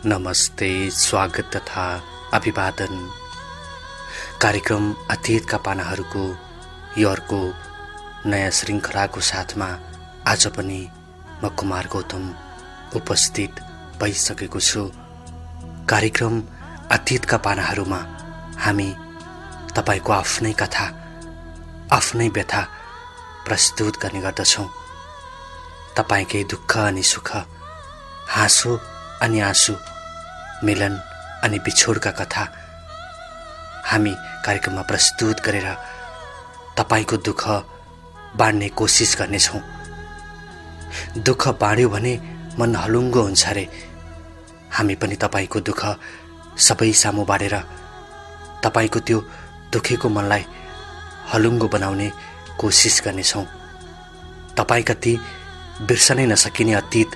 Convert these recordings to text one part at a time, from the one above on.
नमस्ते, स्वागत तथा अभिवादन। कार्यक्रम अतीतका पानाहरूको यो अर्को नयाँ श्रृङ्खलाको साथमा आज पनि म कुमार गौतम उपस्थित भइसकेको छु। कार्यक्रम अतीतका पानाहरूमा हामी तपाईको आफ्नै कथा, आफ्नै व्यथा प्रस्तुत गर्ने गर्दछौँ। तपाईकै दुःख अनि सुख, हाँसो अनि आँसु, मिलन अनि बिछोडका कथा हामी कार्यक्रममा प्रस्तुत गरेर तपाईको दुःख बाँड्ने कोसिस गर्नेछौँ। दुःख बाँड्यो भने मन हलुङ्गो हुन्छ रे। हामी पनि तपाईको दुःख सबै सामु बाँडेर तपाईको त्यो दुखेको मनलाई हलुङ्गो बनाउने कोसिस गर्नेछौँ। तपाईँ कति बिर्सनै नसकिने अतीत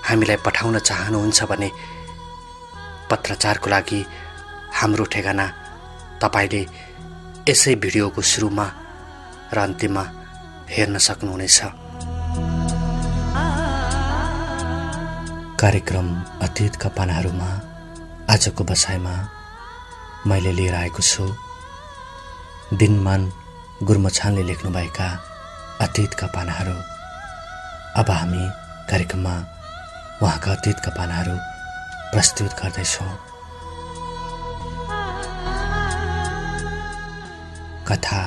हामीलाई पठाउन चाहनुहुन्छ भने पत्रचारको लागि हाम्रो ठेगाना तपाईले यसै भिडियोको सुरुमा र अन्तिममा हेर्न सक्नुहुनेछ। कार्यक्रम अतीतका पानाहरूमा आजको बसाइमा मैले लिएर आएको छु दिनमान गुरमछानले लेख्नुभएका अतीतका पानाहरू। अब हामी कार्यक्रममा उहाँका अतीतका पानाहरू प्रस्तुत गर्दैछौँ। कथा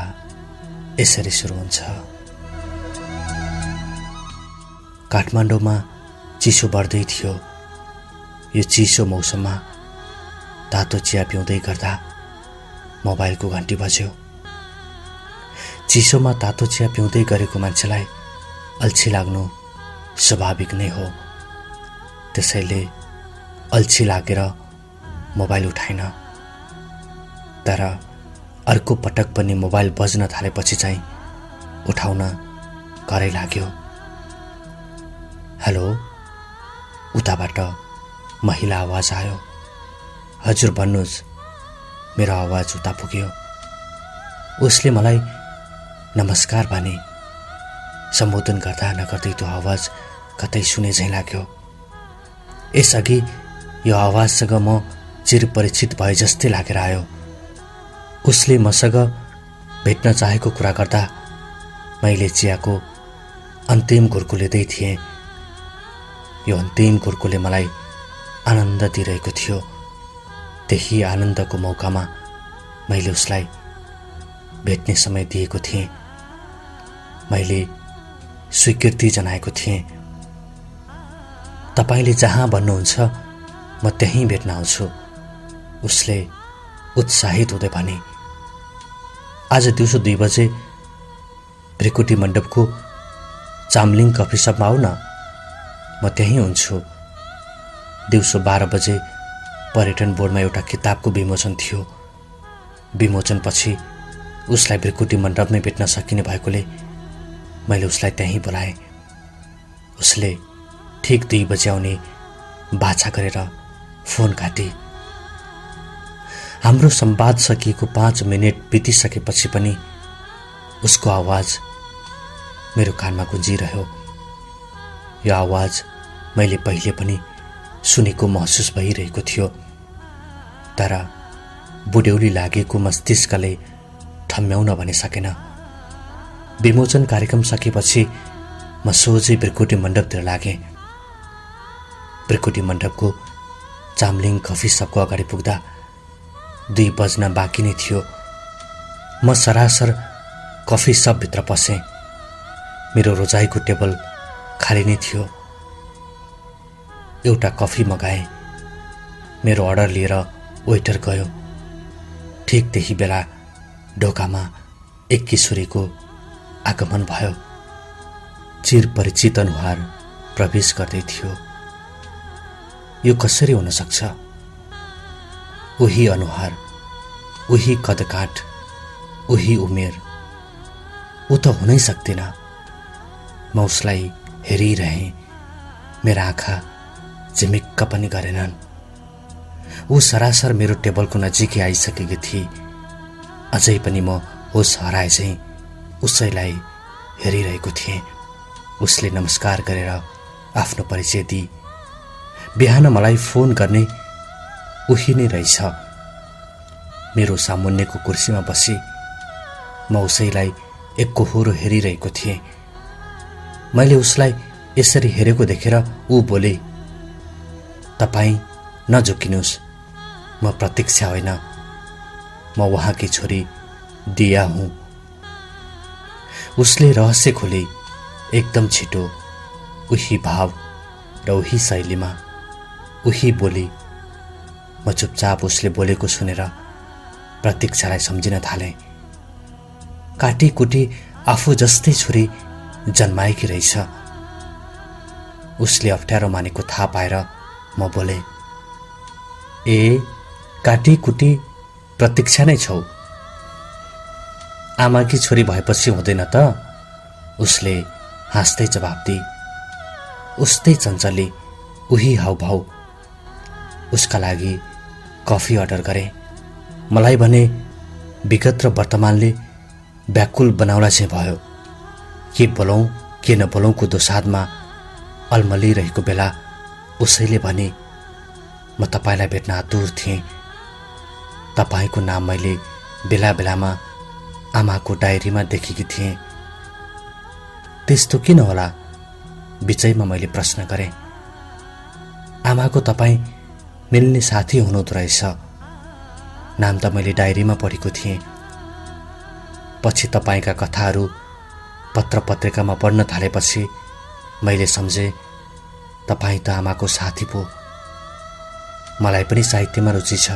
यसरी सुरु हुन्छ। काठमाडौँमा चिसो बढ्दै थियो। यो चिसो मौसममा तातो चिया पिउँदै गर्दा मोबाइलको घन्टी बज्यो। चिसोमा तातो चिया पिउँदै गरेको मान्छेलाई अल्छी लाग्नु स्वाभाविक नै हो। त्यसैले अल्छी लागेर मोबाइल उठाइन। तर अर्को पटक पनि मोबाइल बज्न थालेपछि चाहिँ उठाउन करै लाग्यो। हेलो, उताबाट महिला आवाज आयो। हजुर भन्नुहोस्। मेरो आवाज उता पुग्यो। उसले मलाई नमस्कार भने। सम्बोधन गर्दा नगर्दै त्यो आवाज कतै सुने झैँ लाग्यो। यसअघि यो आवाजसँग म चिरपरिचित भए जस्तै लागेर आयो। उसले मसँग भेट्न चाहेको कुरा गर्दा मैले चियाको अन्तिम घुर्को लिँदै थिएँ। यो अन्तिम घुर्कोले मलाई आनन्द दिइरहेको थियो। त्यही आनन्दको मौकामा मैले उसलाई भेट्ने समय दिएको थिएँ। मैले स्वीकृति जनाएको थिएँ। तपाईले जहाँ भन्नुहुन्छ म त्यहीँ भेट्न आउँछु, उसले उत्साहित हुँदै भने। आज दिउँसो 2 बजे भ्रिकुटी मण्डपको चाम्लिङ कफी सपमा आऊ न, म त्यहीँ हुन्छु। दिउँसो 12 बजे पर्यटन बोर्डमा एउटा किताबको विमोचन थियो। विमोचनपछि उसलाई भ्रिकुटी मण्डपमै भेट्न सकिने भएकोले मैले उसलाई त्यहीँ बोलाएँ। उसले ठीक 2 बजे आउने बाछा गरेर फोन काटी। हाम्रो संवाद सकिएको 5 मिनेट बितिसकेपछि पनि उसको आवाज मेरो कानमा गुन्जिरह्यो। यो आवाज मैले पहिले पनि सुनेको महसुस भइरहेको थियो। तर बुढ्यौली लागेको मस्तिष्कले ठम्म्याउन भने सकेन। विमोचन कार्यक्रम सकेपछि म सोझै भ्रिकुटी मण्डपतिर लागेँ। भ्रिकुटी मण्डपको चाम्लिङ कफी सपको अगाडि पुग्दा 2 बज्न बाँकी नै थियो। म सरासर कफी सपभित्र पसेँ। मेरो रोजाइको टेबल खाली नै थियो। एउटा कफी मगाएँ। मेरो अर्डर लिएर वेटर गयो। ठिक त्यही बेला ढोकामा एक किशोरीको आगमन भयो। चिरपरिचित अनुहार प्रवेश गर्दै थियो। यो कसरी हुन सक्छ? उही अनुहार, उही कदकाठ, उही उमेर। ऊ त हुनै सक्दैन। म उसलाई हेरिरहेँ। मेरा आँखा झिमिक्क पनि गरेनन्। ऊ सरासर मेरो टेबलको नजिकै आइसकेकी थिए। अझै पनि म होस हराए चाहिँ उसैलाई हेरिरहेको थिएँ। उसले नमस्कार गरेर आफ्नो परिचय दिई बिहान मलाई फोन गर्ने उही नै रहेछ। मेरो सामुन्नेको कुर्सीमा बसी म उसैलाई एकहोरो हेरिरहेको थिएँ। मैले उसलाई यसरी हेरेको देखेर ऊ बोले, तपाईँ नझुकिनुहोस्, म प्रतीक्षा होइन, म उहाँकी छोरी दिया हुँ। उसले रहस्य खोले एकदम छिटो, उही भाव र उही शैलीमा, उही बोली। म चुपचाप उसले बोलेको सुनेर प्रतीक्षालाई सम्झिन थालेँ। काटीकुटी आफू जस्तै छोरी जन्माएकी रहेछ। उसले अप्ठ्यारो मानेको थाहा पाएर म बोले, ए काटीकुटी प्रतीक्षा नै छौ? आमाकी छोरी भएपछि हुँदैन त? उसले हाँस्दै जवाब दिए। उस्तै चञ्चली, उही हाउभाउ। उसका लागि कफी अर्डर गरे। मलाई भने विगत र वर्तमानले व्याकुल बनाउला चाहिँ भयो। के बोलौँ के नबोलौँको दोसादमा अल्मलिरहेको बेला उसैले भने, म तपाईँलाई भेट्न आतुर थिएँ। तपाईँको नाम मैले बेला बेलामा आमाको डायरीमा देखेकी थिएँ। त्यस्तो किन होला? बिचैमा मैले प्रश्न गरेँ। आमाको तपाईँ मिल्ने साथी हुनुहुँदो रहेछ। नाम त मैले डायरीमा पढेको थिएँ। पछि तपाईँका कथाहरू पत्र पत्रिकामा पढ्न थालेपछि मैले सम्झेँ तपाईँ त आमाको साथी पो। मलाई पनि साहित्यमा रुचि छ,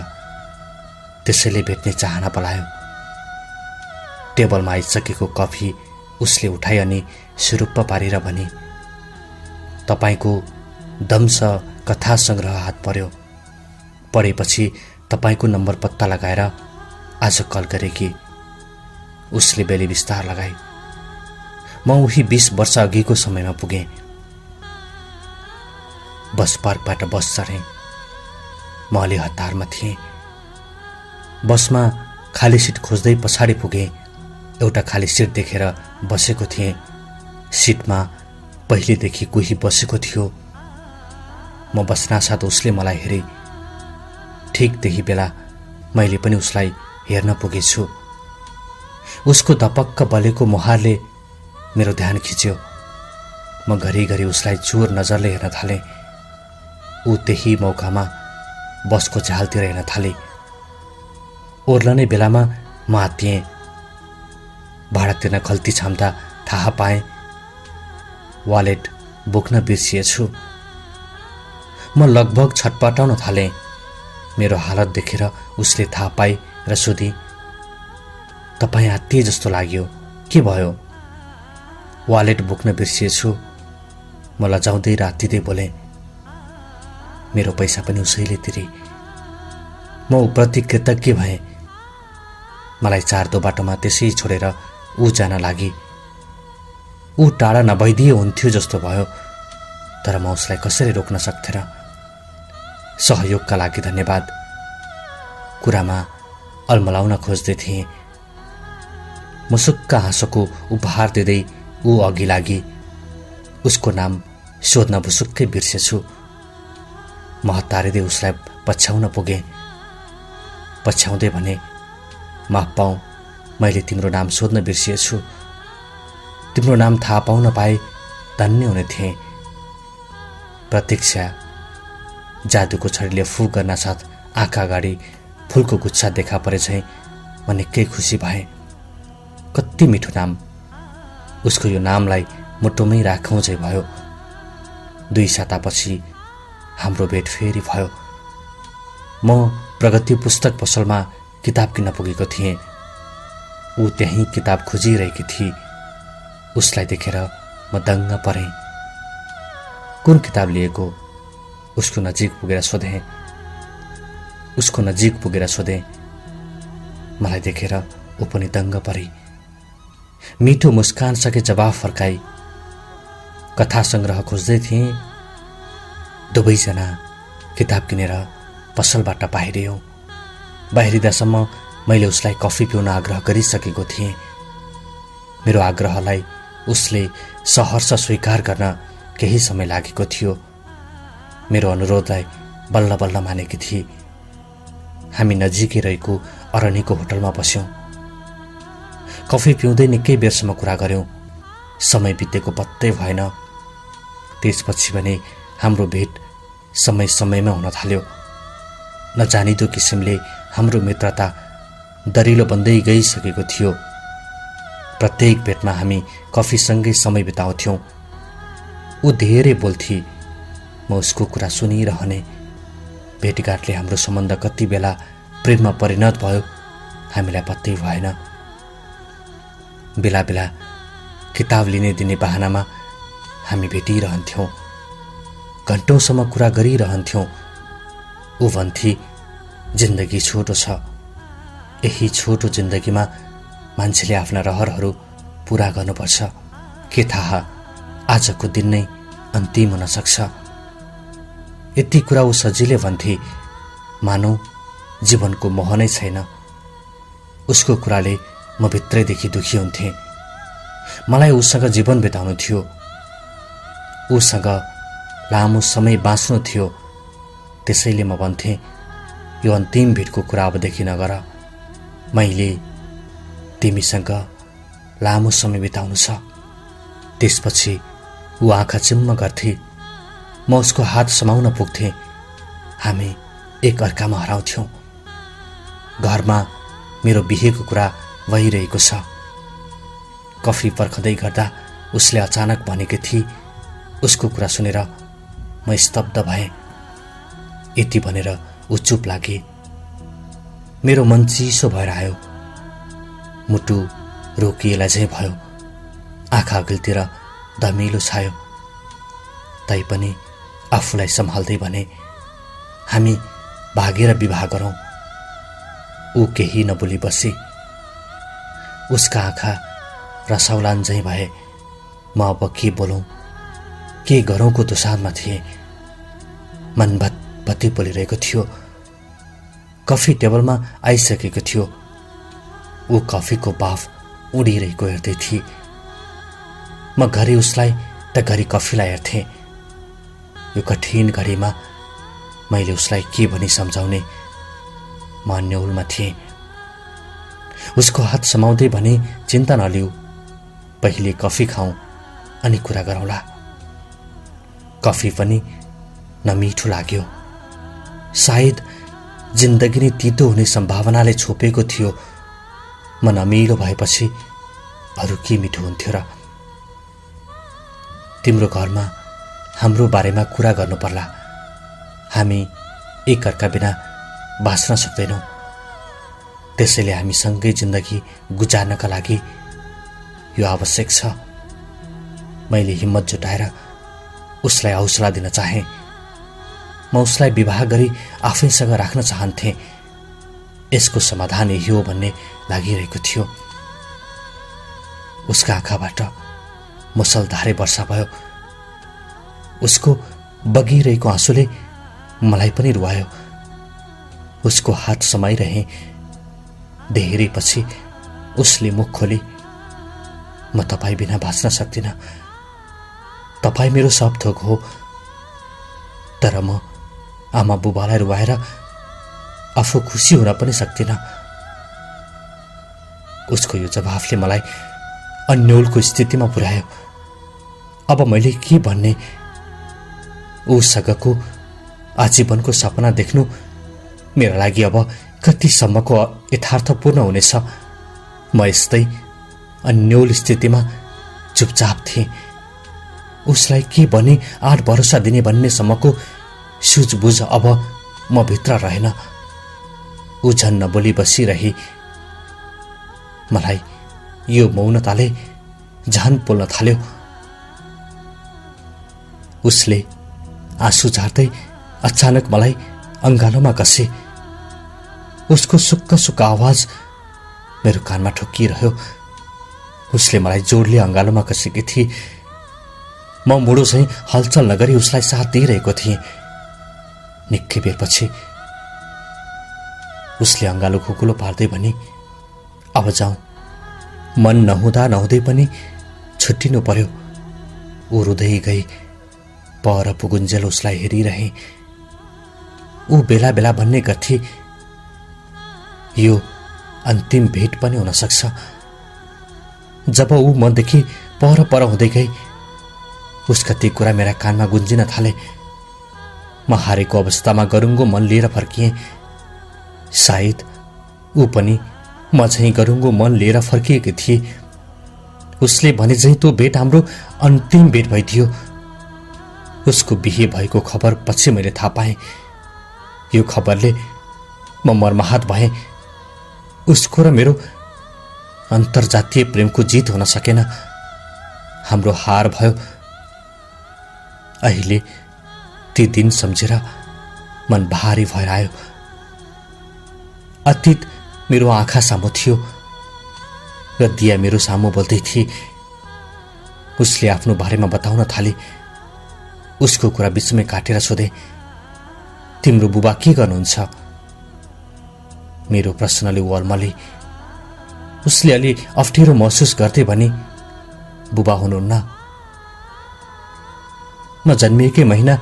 त्यसैले भेट्ने चाहना पलायो। टेबलमा आइसकेको कफी उसले उठाई अनि सुरुप्प पारेर भने, तपाईँको दम्स कथा सङ्ग्रह हात पर्यो। पढेपछि तपाईँको नम्बर पत्ता लगाएर आज कल गरेकी। उसले बेली विस्तार लगाई। म उही 20 वर्ष अघिको समयमा पुगेँ। बस पार्कबाट बस चढेँ। म अलि हतारमा थिएँ। बसमा खाली सिट खोज्दै पछाडि पुगेँ। एउटा खाली सिट देखेर बसेको थिएँ। सिटमा पहिलेदेखि कोही बसेको थियो। म बस्नासाथ उसले मलाई हेरे। ठिक त्यही बेला मैले पनि उसलाई हेर्न पुगेछु। उसको दपक्क बलेको मुहारले मेरो ध्यान खिच्यो। म घरिघरि उसलाई चोर नजरले हेर्न थालेँ। ऊ त्यही मौकामा बसको झ्यालतिर हेर्न थाले। ओर्लने बेलामा म आत्तिएँ। भाडा तिर्न खल्ती छाम्दा थाहा पाएँ वालेट बोक्न बिर्सिएछु। म लगभग छटपटाउन थालेँ। मेरो हालत देखेर उसले थाहा पाए र सोधी, तपाईँ आत्तिए जस्तो लाग्यो, के भयो? वालेट बोक्न बिर्सिएछु। म लजाउँदै र आत्तिँदै बोलेँ, मेरो पैसा पनि उसैले तिरे। म उप्रति कृतज्ञ भएँ। मलाई चारदो बाटोमा त्यसै छोडेर ऊ जान लागि। ऊ टाढा नभइदिए हुन्थ्यो जस्तो भयो, तर म उसलाई कसरी रोक्न सक्थेँ र? सहयोगका लागि धन्यवाद। कुरामा अल्मलाउन खोज्दै थिएँ। मुसुक्क हाँसोको उपहार दिँदै ऊ अघि लागि। उसको नाम सोध्न भुसुक्कै बिर्सेछु। म हतारिँदै उसलाई पछ्याउन पुगेँ। पछ्याउँदै भने, माफ पाऊ, मैले तिम्रो नाम सोध्न बिर्सिएछु। तिम्रो नाम थाहा पाउन पाए धन्य हुने थिएँ। प्रतीक्षा। जादुको छडीले फुक गर्न साथ आँखा अगाडि फुलको गुच्छा देखा परे झैँ म निकै खुसी भएँ। कति मिठो नाम। उसको यो नामलाई मुटुमै राखौँ झै भयो। 2 सातापछि हाम्रो भेट फेरि भयो। म प्रगति पुस्तक पसलमा किताब किन्न पुगेको थिएँ। ऊ त्यहीँ किताब खोजिरहेकी थिए। उसलाई देखेर म दङ्ग परेँ। कुन किताब लिएको? उसको नजिक पुगेर सोधेँ। मलाई देखेर ऊ पनि दङ्ग परे। मिठो मुस्कानसँगै जवाफ फर्काई। कथा सङ्ग्रह खोज्दै थिएँ। दुवैजना किताब किनेर पसलबाट बाहिरियौँ। बाहिरिँदासम्म मैले उसलाई कफी पिउन आग्रह गरिसकेको थिएँ। मेरो आग्रहलाई उसले सहर्ष स्वीकार गर्न केही समय लागेको थियो। मेरो अनुरोधलाई बल्ल बल्ल मानेकी थिए। हामी नजिकै रहेको अरणीको होटलमा बस्यौं। कफी पिउँदै निकै बेरसम्म कुरा गर्यौं। समय बितेको पत्तै भएन। त्यसपछि भने हाम्रो भेट समय समयमा हुन थाल्यो। नजानिदो किसिमले हाम्रो मित्रता दरिलो बन्दै गइसकेको थियो। प्रत्येक भेटमा हामी कफीसँगै समय बिताउँथ्यौं। ऊ धेरै बोल्थे, म उसको कुरा सुनिरहने। भेटघाटले हाम्रो सम्बन्ध कति बेला प्रेममा परिणत भयो हामीलाई पत्तै भएन। बेला बेला किताब लिने दिने बहानामा हामी भेटिरहन्थ्यौं। घन्टौँसम्म कुरा गरिरहन्थ्यौं। ऊ भन्थे, जिन्दगी छोटो छ। यही छोटो जिन्दगीमा मान्छेले आफ्ना रहरहरू पूरा गर्नुपर्छ। के थाहा आजको दिन नै अन्तिम हुन सक्छ। यति कुरा ऊ सजिलै भन्थे, मानौ जीवनको मोह नै छैन। उसको कुराले म भित्रैदेखि दुखी हुन्थे। मलाई उसँग जीवन बिताउनु थियो। उसँग लामो समय बाँच्नु थियो। त्यसैले म भन्थे, यो अन्तिम भेटको कुरा अबदेखि नगर। मैले तिमीसँग लामो समय बिताउनु छ। त्यसपछि ऊ आँखा चिम्म गर्थे। म उसको हात समाउन पुग्थेँ। हामी एक अर्कामा हराउँथ्यौं। घरमा मेरो बिहेको कुरा भइरहेको छ। कफी पर्खँदै गर्दा उसले अचानक भनेकी थिए। उसको कुरा सुनेर म स्तब्ध भएँ। यति भनेर ऊ चुप लागे। मेरो मन चिसो भएर आयो। मुटु रोकिएला झैं भयो। आँखा अघिल्तिर धमिलो छायो। तैपनि आफूलाई सम्हाल्दै भने, हामी भागेर विवाह गरौं। ऊ केही नबोली बसे। उसका आँखा रसाउलान झैं भए। म अब के बोलौं के गरौंको दुसादमा थिएँ। मन भत्भत्ती बोलिरहेको थियो। कफी टेबलमा आइसकेको थियो। ऊ कफीको बाफ उडिरहेको हेर्दै थिए। म घरि उसलाई त घरि कफीलाई हेर्थेँ। यो कठिन घडीमा मैले उसलाई के भनी सम्झाउने म अन्यौलमा थिएँ। उसको हात समाउँदै भने, चिन्ता नलिऊ, पहिले कफी खाऊं अनि कुरा गरौँला। कफी पनि नमिठो लाग्यो। सायद जिन्दगी नै तितो हुने सम्भावनाले छोपेको थियो। म नमिलो भएपछि अरू के मिठो हुन्थ्यो र। तिम्रो घरमा हाम्रो बारेमा कुरा गर्नु पर्ला। हामी एक अर्का बिना बाँच्न सक्दैनौं। त्यसैले हामी सँगै जिन्दगी गुजार्नका लागि यो आवश्यक छ। मैले हिम्मत जुटाएर उसलाई हौसला दिन चाहे। म उसलाई विवाह गरी आफैसँग राख्न चाहन्थे। यसको समाधान यही हो भन्ने लागिरहेको थियो। उसका आँखाबाट मुसलधारे वर्षा भयो। उसको बगिरहेको आँसुले मलाई पनि रुवायो। उसको हात समाइरहे। धेरै पछि उसले मुख खोली, म तपाईँ बिना बाँच्न सक्दिनँ। तपाईँ मेरो सब थोक हो। तर म आमा बुबालाई रुवाएर आफू खुसी हुन पनि सक्दिनँ। उसको यो जवाफले मलाई अन्यौलको स्थितिमा पुर्यायो। अब मैले के भन्ने? उसँगको आजीवनको सपना देख्नु मेरा लागि अब कतिसम्मको यथार्थपूर्ण हुनेछ? म यस्तै अन्यौल स्थितिमा चुपचाप थिएँ। उसलाई के भने आठ भरोसा दिने भन्नेसम्मको सुझबुझ अब म भित्र रहेन। ऊ झन् नबोली बसिरही। मलाई यो मौनताले झन् पोल्न थाल्यो। उसले आँसु झार्दै अचानक मलाई अंगालोमा कसे। उसको सुक्क सुक्क आवाज मेरो कानमा ठोकिरह्यो। उसले मलाई जोडले अंगालोमा कसेकी थिए। म मुडो चाहिँ हलचल नगरी उसलाई साथ दिइरहेको थिएँ। निकै बेरपछि उसले अंगालो खुकुलो पार्दै भनी, अब जाउँ। मन नहुँदा नहुँदै पनि छुट्टिनु पर्यो। ऊ रुँदै गई। पर पुगुन्जेल उसलाई हेरिरहे। ऊ बेला बेला भन्ने गर्थे, यो अन्तिम भेट पनि हुन सक्छ। जब ऊ मनदेखि पर पर हुँदै गई, उसका ती कुरा मेरा कानमा गुन्जिन थाले। म हारेको अवस्थामा गरुङ्गो मन लिएर फर्किएँ। सायद ऊ पनि म झैँ गरुङ्गो मन लिएर फर्किएकी थिए। उसले भने झैँ त्यो भेट हाम्रो अन्तिम भेट भइदियो। उसको बिहे भएको खबर पछि मैले थाहा पाएँ। यो खबरले म मर्माहत भएँ। उसको र मेरो अन्तर्जातीय प्रेमको जित हुन सकेन। हाम्रो हार भयो। अहिले ती दिन सम्झेर मन भारी भएर आयो। अतीत मेरो आँखा सामु थियो र दिया मेरो सामु बोल्दै थिए। उसले आफ्नो बारेमा बताउन थाले। उसको कुरा बिचमै काटेर सोधे, तिम्रो बुबा के गर्नुहुन्छ? मेरो प्रश्नले ऊ अलमले। उसले अलि अप्ठ्यारो महसुस गर्थे भने, बुबा हुनुहुन्न। म जन्मिएकै महिना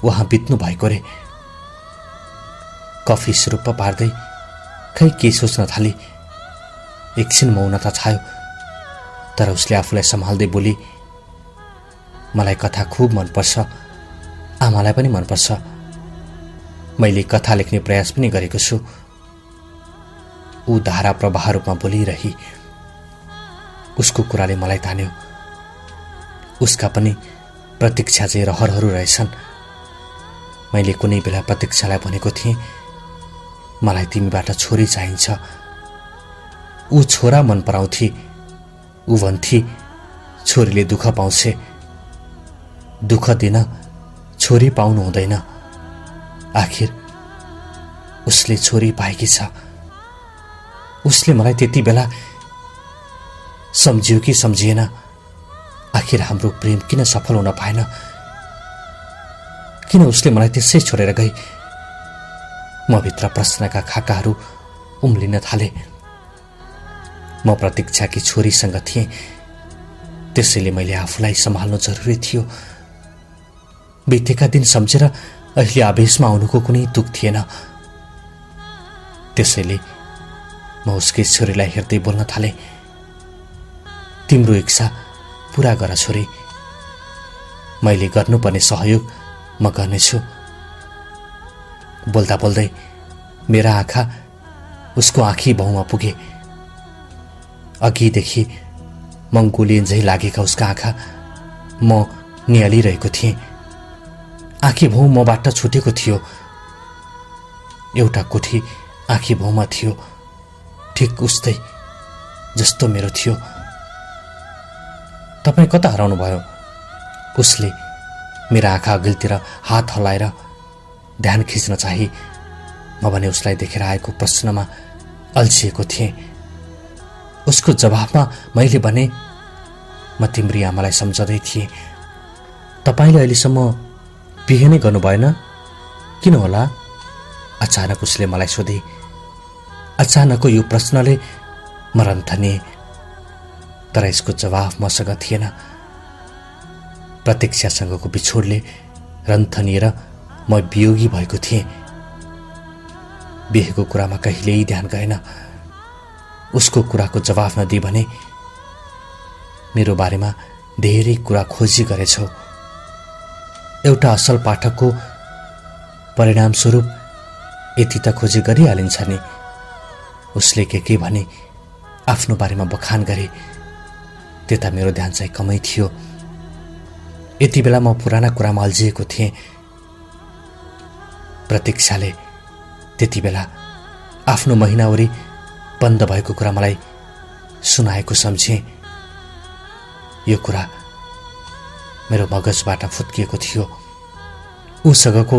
उहाँ बित्नु भएको रे। कफी सुरुप्प पार्दै खै के सोच्न थाली। एकछिन मौनता छायो, तर उसले आफूलाई सम्हाल्दै बोली, मलाई कथा खुब मनपर्छ। आमालाई पनि मनपर्छ। मैले कथा लेख्ने प्रयास पनि गरेको छु। ऊ धारा प्रवाह रूपमा बोलिरही। उसको कुराले मलाई तान्यो। उसका पनि प्रतीक्षा चाहिँ रहरहरू रहेछन्। मैले कुनै बेला प्रतीक्षालाई भनेको थिएँ, मलाई तिमीबाट छोरी चाहिन्छ। ऊ छोरा मन पराउँथे। ऊ भन्थे, छोरीले दुःख पाउँछे। दुःख दिन छोरी पाउनु हुँदैन। आखिर उसले छोरी पाएकी छ। उसले मलाई त्यति बेला सम्झियो कि सम्झिएन? आखिर हाम्रो प्रेम किन सफल हुन पाएन? किन उसले मलाई त्यसै छोडेर गई? म भित्र प्रश्नका खाकाहरू उम्लिन थाले। म प्रतीक्षाकी छोरीसँग थिएँ, त्यसैले मैले आफूलाई सम्हाल्नु जरुरी थियो। बितेका दिन सम्झेर अहिले आवेशमा आउनुको कुनै तुक थिएन। त्यसैले म उसकै छोरीलाई हेर्दै बोल्न थाले, तिम्रो इच्छा पूरा गर छोरी। मैले गर्नुपर्ने सहयोग म गर्नेछु। बोल्दा बोल्दै मेरा आँखा उसको आँखी भाउमा पुगे। अघिदेखि मङ्गोलियन झैँ लागेका उसका आँखा म निहालिरहेको थिएँ। आँखी भाउ मबाट छुटेको थियो। एउटा कोठी आँखी भाउमा थियो, ठिक उस्तै जस्तो मेरो थियो। तपाईँ कता हराउनु भयो? उसले मेरा आँखा अघिल्तिर हात हल्लाएर ध्यान खिच्न चाही। म भने उसलाई देखेर आएको प्रश्नमा अल्झिएको थिएँ। उसको जवाफमा मैले भने, म तिम्री आमालाई सम्झँदै थिएँ। तपाईँले अहिलेसम्म बिहे नै गर्नु भएन, किन होला? अचानक उसले मलाई सोधे। अचानकको यो प्रश्नले म रन्थनिएँ, तर यसको जवाफ मसँग थिएन। प्रतीक्षासँगको बिछोडले रन्थनिएर म वियोगी भएको थिएँ। बिहेको कुरामा कहिल्यै ध्यान गएन। उसको कुराको जवाफ नदिए भने मेरो बारेमा धेरै कुरा खोजी गरेछौ। एउटा असल पाठकको परिणामस्वरूप यति त खोजी गरिहालिन्छ नि। उसले के भने आफ्नो बारेमा बखान गरे। त्यता मेरो ध्यान चाहिँ कमै थियो। यति बेला म पुराना कुरामा अल्झिएको थिएँ। प्रतीक्षाले त्यति बेला आफ्नो महिनावरी बन्द भएको कुरा मलाई सुनाएको सम्झेँ। यो कुरा मेरो मगजबाट फुत्किएको थियो। उसँगको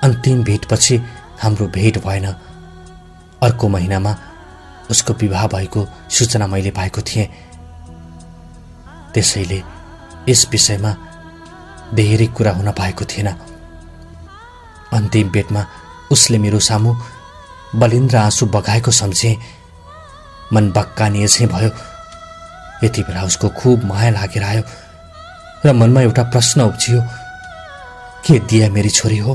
अन्तिम भेटपछि हाम्रो भेट भएन। अर्को महिनामा उसको विवाह भएको सूचना मैले पाएको थिएँ। त्यसैले यस विषयमा धेरै कुरा हुन पाएको थिएन। अन्तिम भेटमा उसले मेरो सामु बलिन्द्र आँसु बगाएको सम्झेँ। मन बक्कानिए चाहिँ भयो। यति बेला उसको खुब माया लागेर आयो र मनमा एउटा प्रश्न उब्जियो, के दिया मेरी छोरी हो?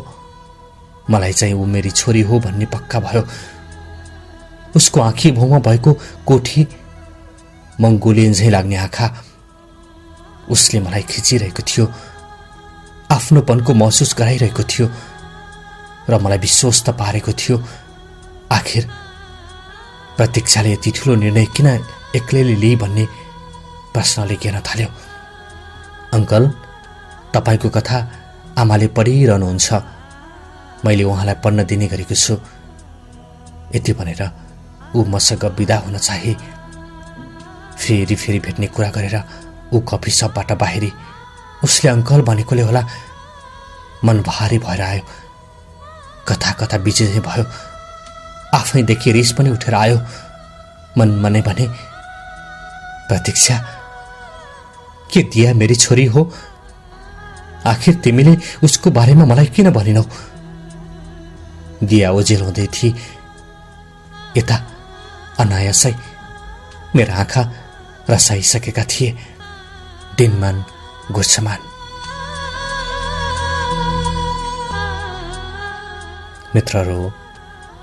मलाई चाहिँ ऊ मेरी छोरी हो भन्ने पक्का भयो। उसको आँखी भाउमा भएको कोठी मङ्गोलियन झैँ लाग्ने आँखा, उसले मलाई खिचिरहेको थियो, आफ्नोपनको महसुस गराइरहेको थियो र मलाई विश्वस्त पारेको थियो। आखिर प्रतीक्षाले यति ठुलो निर्णय किन एक्लैले लिई भन्ने प्रश्नले घेर्न थाल्यो। अङ्कल, तपाईँको कथा आमाले पढिरहनुहुन्छ, मैले उहाँलाई पढ्न दिने गरेको छु। यति भनेर ऊ मसँग बिदा हुन चाहे। फेरि फेरि भेट्ने कुरा गरेर ऊ कफी सपबाट बाहिरी। उसले अङ्कल भनेकोले होला मन भारी भएर आयो। कथा कथा बिचे चाहिँ भयो। आफैदेखि रिस पनि उठेर आयो। मनमा नै भने, प्रतीक्षा, के दिया मेरी छोरी हो? आखिर तिमीले उसको बारेमा मलाई किन भनिनौ? दिया ओझेल हुँदै थिए। यता अनायासै मेरा आँखा रसाइसकेका थिए। दिनमान गुर्छमान। मित्रहरू,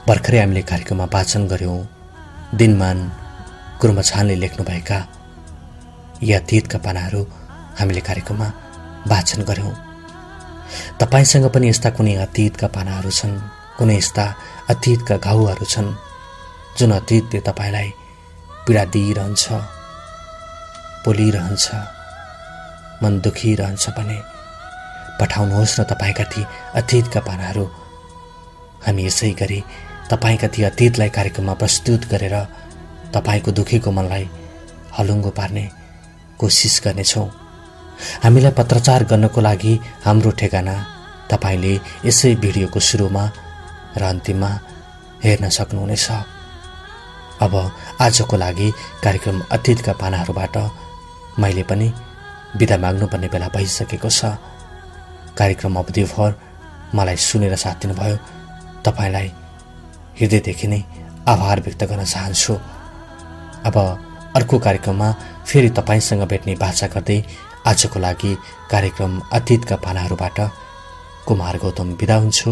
भर्खरै हामीले कार्यक्रममा वाचन गर्यौं दिनमान गुरुमछानले लेख्नुभएका यी अतीतका पानाहरू हामीले कार्यक्रममा वाचन गर्यौं। तपाईसँग पनि यस्ता कुनै अतीतका पानाहरू छन्, कुनै यस्ता अतीतका घाउहरू छन् जुन अतीतले तपाईलाई पीडा दिइरहन्छ, बोलिरहन्छ, मन दुखिरहन्छ भने पठाउनुहोस् न तपाईका ती अतीतका पानाहरू। हामी यसै गरी तपाईका ती अतीतलाई कार्यक्रममा प्रस्तुत गरेर तपाईको दुखेको मनलाई हलुङ्गो पार्ने कोसिस गर्नेछौँ। हामीलाई पत्रचार गर्नको लागि हाम्रो ठेगाना तपाईले यसै भिडियोको सुरुमा र अन्तिममा हेर्न सक्नुहुनेछ। अब आजको लागि कार्यक्रम अतीतका पानाहरूबाट मैले पनि बिदा माग्नुपर्ने बेला भइसकेको छ। कार्यक्रम अवधिभर मलाई सुनेर साथ दिनुभयो, तपाईलाई हृदयदेखि नै आभार व्यक्त गर्न चाहन्छु। अब अर्को कार्यक्रममा फेरि तपाईसँग भेट्ने बाचा गर्दै आजको लागि कार्यक्रम अतीतका पानाहरूबाट कुमार गौतम बिदा हुन्छु।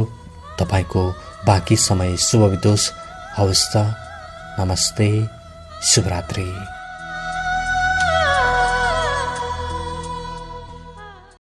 तपाईको बाँकी समय शुभ बितोस्। हवस् त, नमस्ते, शुभरात्रि।